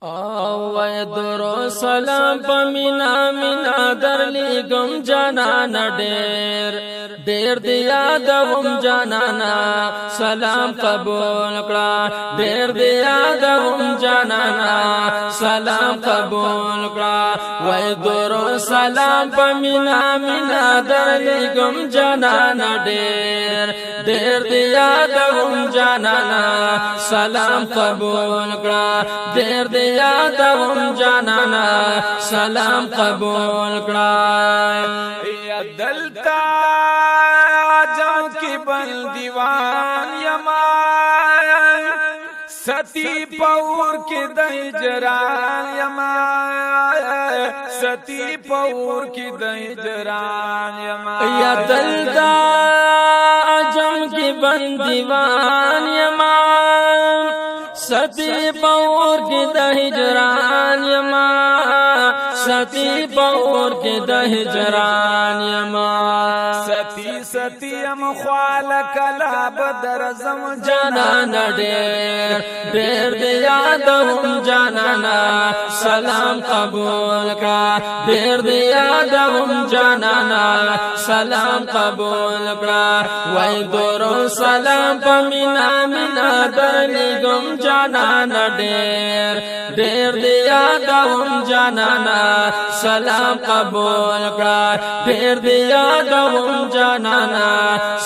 وای درو سلام پمینا مینا درلی گم جانانا ډیر دی یادوم جانانا سلام قبول کړه ډیر دی یادوم جانانا سلام قبول کړه وای درو سلام پمینا مینا درلی گم جانانا ډیر دی یادوم جانانا سلام قبول کړه ډیر دی یادوم جانانا سلام قبول کړه یا دلتا جم کی بل دیوان یما ستی پور کی دہجران یما ستی پور کی دہجران یما یا دلتا جم کی بل دیوان یما ستی پور کی دہجران یما ستی پور کی دہجران یما ستی ستی ام خوال کلا بدر زم جانانا ډیر دی یادوم جانانا سلام قبول کا ډیر دی یادوم جانانا سلام قبول کا وای درو سلام پمینا مینا درلی گم جانانا ډیر دی یادوم جانانا سلام قبول کا ډیر دی یادوم جانانا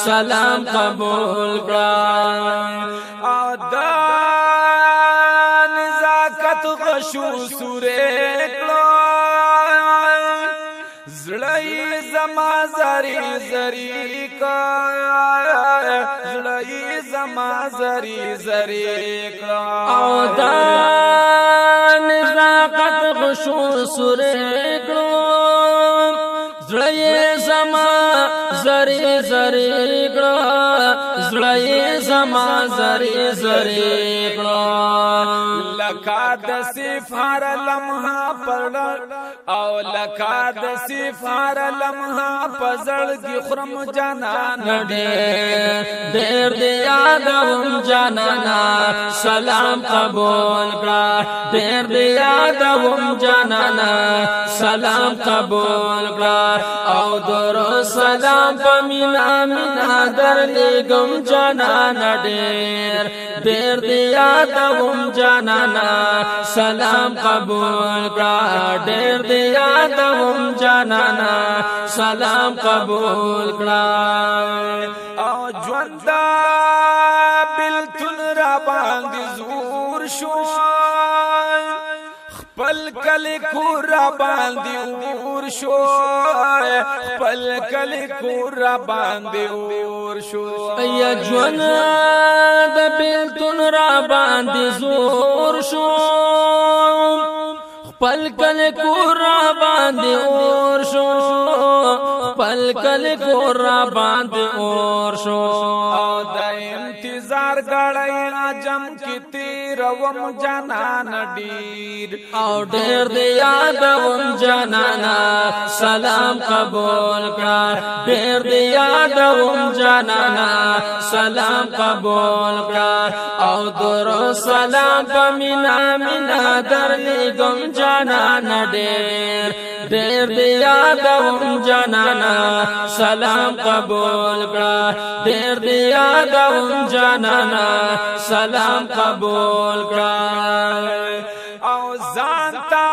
سلام قبول کا نزاکت غشو سورے کلو زڑائی زما زری زری کا زڑائی زما زری زری کا او دا نزاکت غشو سورے کلو زڑائی زما زری زری کلو زڑائی زما زری زری کلو لکا د سفار لمحہ پڑ او لکا د سفار لمحہ پزړ دی خرم جانانا ډیر دی یادوم جانانا سلام قبول کړه ډیر دی یادوم جانانا سلام قبول کړه او درو سلام پمینا مینا درلی گم جانانا ډیر دی یادوم جانانا سلام قبول کړه ډیر دی یادوم جانانا سلام قبول کړه او ژوند بلتون را باندې زور شو خپل کلی کور را باندې اور شو خپل کلی کور را باندې اور شو یا ژوند د بلتون را باندې زور شو خپل کلی کور را باندې اور شو خپل کلی کور را باندې اور شو او د انتظار غړای عجم کی تیر وم جانان ډیر او ډیر دی یادوم جانانا سلام قبول کړه ډیر دی یادوم جانانا سلام قبول کړه او درو سلام پمینا مینا درلی گم جانانا ډیر دی یادوم جانانا سلام قبول کړه ډیر دی یادوم جانانا سلام قبول کړه او ځانتا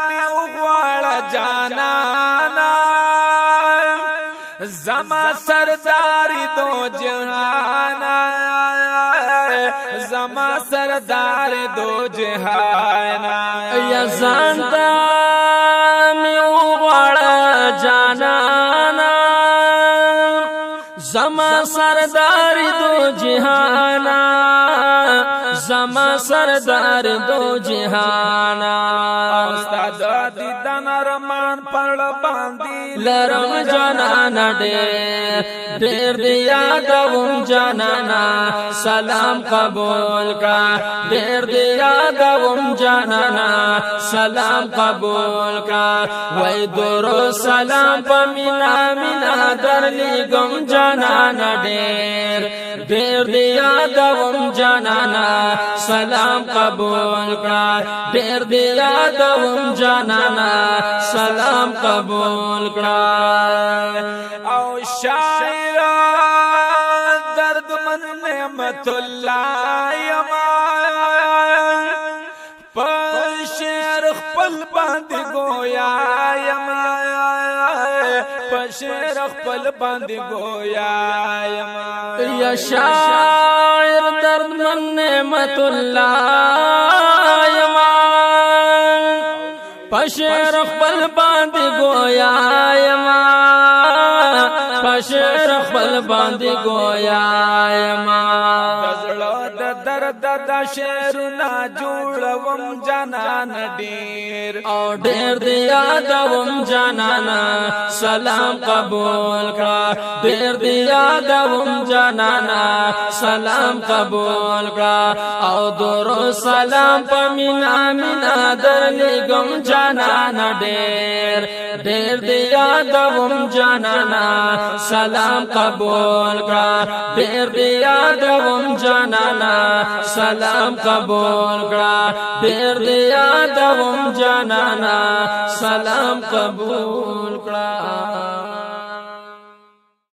می وغواړه جانانا زما سرداری دو جهانا زما سردار دو جهانا یا ځانتا می وغواړه جانانا زما سردار دو جهانا زما سردار دو جهانا استاد دیدن رمان پړ باندې لرم جانانا ډیر دی یادوم جانانا سلام قبول کړه ډیر دی یادوم جانانا سلام قبول کا وای درود سلام په مینا مینا درلګم جانانا ډېر ډېر دی یادوم جانانا سلام قبول کا ډېر دی یادوم جانانا سلام قبول کا او شاعر درد من نعمت الله یما پشیر خپل باندې گویا یما پشیر خپل باندې گویا یما یا شاعر درد من نعمت الله یما پشیر خپل باندې گویا یما پشیر خپل باندې گویا یما زړه د درد د شعرونه جوړوم جانان ډیر او ډیر دی یادوم جانانا سلام قبول کا ډیر دی یادوم جانانا سلام قبول کا او درود سلام په مینا مینا درلګم جانانا ډیر ډیر دی یادوم جانانا سلام قبول کا ډیر دی یادوم جانانا سلام قبول کا ډیر دی یادوم جانانا سلام قبول کا